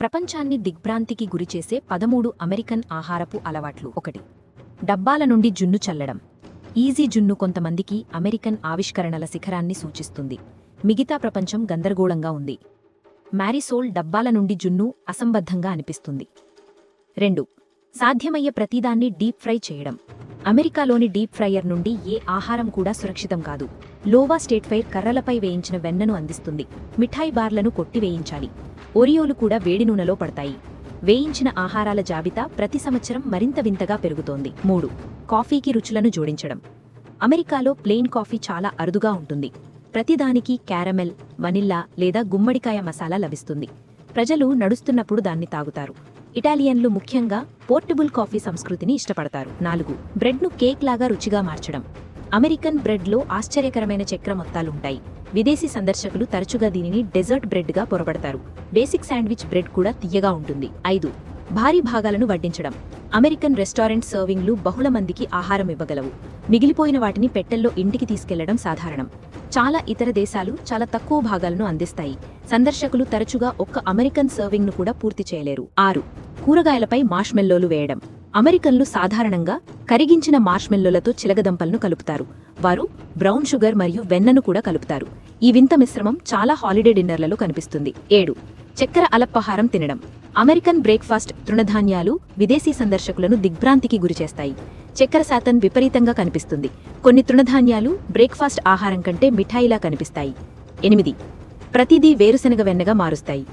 ప్రపంచాన్ని దిగ్భ్రాంతికి గురిచేసే 13 అమెరికన్ ఆహారపు అలవాట్లు. 1. డబ్బాల నుండి జున్ను చల్లడం. ఈజీ జున్ను కొంతమందికి అమెరికన్ ఆవిష్కరణల శిఖరాన్ని సూచిస్తుంది. మిగతా ప్రపంచం గందరగోళంగా ఉంది. మ్యారీసోల్ డబ్బాల నుండి జున్ను అసంబద్ధంగా అనిపిస్తుంది. 2. సాధ్యమయ్యే ప్రతిదాన్ని డీప్ ఫ్రై చేయడం. అమెరికాలోని డీప్ ఫ్రైయర్ నుండి ఏ ఆహారం కూడా సురక్షితం కాదు. లోవా స్టేట్ ఫైర్ కర్రలపై వేయించిన వెన్నను అందిస్తుంది. మిఠాయి బార్లను కొట్టివేయించాలి. ఓరియోలు కూడా వేడి నూనెలో పడతాయి. వేయించిన ఆహారాల జాబితా ప్రతి సంవత్సరం మరింత వింతగా పెరుగుతోంది. 3. కాఫీకి రుచులను జోడించడం. అమెరికాలో ప్లెయిన్ కాఫీ చాలా అరుదుగా ఉంటుంది. ప్రతిదానికి క్యారమెల్, వనిల్లా లేదా గుమ్మడికాయ మసాలా లభిస్తుంది. ప్రజలు నడుస్తున్నప్పుడు దాన్ని తాగుతారు. ఇటాలియన్లు ముఖ్యంగా పోర్టబుల్ కాఫీ సంస్కృతిని ఇష్టపడతారు. 4. బ్రెడ్ను కేక్ లాగా రుచిగా మార్చడం. అమెరికన్ బ్రెడ్లో ఆశ్చర్యకరమైన చక్కెర మొత్తాలుంటాయి. విదేశీ సందర్శకులు తరచుగా దీనిని డెజర్ట్ బ్రెడ్గా పొరబడతారు. బేసిక్ శాండ్విచ్ బ్రెడ్ కూడా తియ్యగా ఉంటుంది. 5. భారీ భాగాలను వడ్డించడం. అమెరికన్ రెస్టారెంట్ సర్వింగ్లు బహుళ మందికి ఆహారం ఇవ్వగలవు. మిగిలిపోయిన వాటిని పెట్టెల్లో ఇంటికి తీసుకెళ్లడం సాధారణం. చాలా ఇతర దేశాలు చాలా తక్కువ భాగాలను అందిస్తాయి. సందర్శకులు తరచుగా ఒక్క అమెరికన్ సర్వింగ్ను కూడా పూర్తి చేయలేరు. 6. కూరగాయలపై మార్ష్మెల్లోలు వేయడం. అమెరికన్లు సాధారణంగా కరిగించిన మార్ష్మెల్లోలతో చిలగదంపలను కలుపుతారు. వారు బ్రౌన్ షుగర్ మరియు వెన్నను కూడా కలుపుతారు. ఈ వింత మిశ్రమం చాలా హాలిడే డిన్నర్లలో కనిపిస్తుంది. 7. చక్కెర అల్పాహారం తినడం. అమెరికన్ బ్రేక్ఫాస్ట్ తృణధాన్యాలు విదేశీ సందర్శకులను దిగ్భ్రాంతికి గురిచేస్తాయి. చక్కెర శాతం విపరీతంగా కనిపిస్తుంది. కొన్ని తృణధాన్యాలు బ్రేక్ఫాస్ట్ ఆహారం కంటే మిఠాయిలా కనిపిస్తాయి. 8. ప్రతిదీ వేరుశనగ వెన్నగా మారుస్తాయి.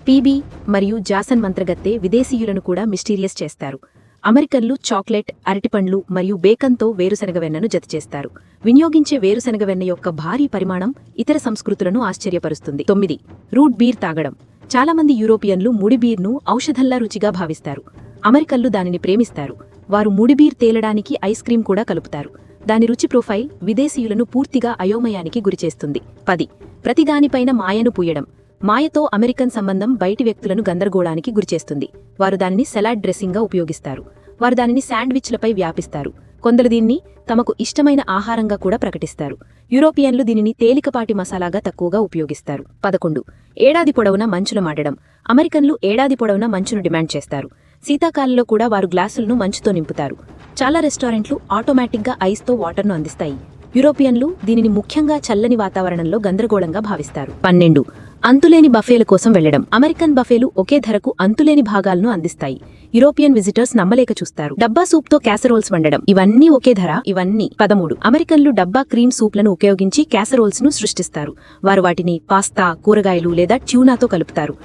పీబీ మరియు జాసన్ మంత్రగత్తె విదేశీయులను కూడా మిస్టీరియస్ చేస్తారు. అమెరికన్లు చాక్లెట్, అరటిపండ్లు మరియు బేకన్తో వేరుశనగ వెన్నను జతచేస్తారు. వినియోగించే వేరుశనగ వెన్న యొక్క భారీ పరిమాణం ఇతర సంస్కృతులను ఆశ్చర్యపరుస్తుంది. 9. రూట్ బీర్ తాగడం. చాలామంది యూరోపియన్లు ముడి బీర్ను ఔషధంలా రుచిగా భావిస్తారు. అమెరికన్లు దానిని ప్రేమిస్తారు. వారు ముడి బీర్ తేలడానికి ఐస్ క్రీం కూడా కలుపుతారు. దాని రుచి ప్రొఫైల్ విదేశీయులను పూర్తిగా అయోమయానికి గురిచేస్తుంది. 10. ప్రతిదానిపైన మాయను పూయడం. మాయతో అమెరికన్ సంబంధం బయటి వ్యక్తులను గందరగోళానికి గురిచేస్తుంది. వారు దానిని సలాడ్ డ్రెస్సింగ్గా ఉపయోగిస్తారు. వారు దానిని శాండ్విచ్లపై వ్యాపిస్తారు. కొందరు దీన్ని తమకు ఇష్టమైన ఆహారంగా కూడా ప్రకటిస్తారు. యూరోపియన్లు దీనిని తేలికపాటి మసాలాగా తక్కువగా ఉపయోగిస్తారు. 11. ఏడాది పొడవునా మంచును మాడడం. అమెరికన్లు ఏడాది పొడవునా మంచును డిమాండ్ చేస్తారు. శీతాకాలంలో కూడా వారు గ్లాసులను మంచుతో నింపుతారు. చాలా రెస్టారెంట్లు ఆటోమేటిక్గా ఐస్తో వాటర్ను అందిస్తాయి. యూరోపియన్లు దీనిని ముఖ్యంగా చల్లని వాతావరణంలో గందరగోళంగా భావిస్తారు. 12. అంతులేని బఫేల కోసం వెళ్లడం. అమెరికన్ బఫేలు ఒకే ధరకు అంతులేని భాగాలను అందిస్తాయి. యూరోపియన్ విజిటర్స్ నమ్మలేక చూస్తారు. డబ్బా సూప్తో క్యాసరోల్స్ వండడం. ఇవన్నీ ఒకే ధర. ఇవన్నీ. 13. అమెరికన్లు డబ్బా క్రీమ్ సూప్లను ఉపయోగించి క్యాసరోల్స్ ను సృష్టిస్తారు. వారు వాటిని పాస్తా, కూరగాయలు లేదా ట్యూనాతో కలుపుతారు.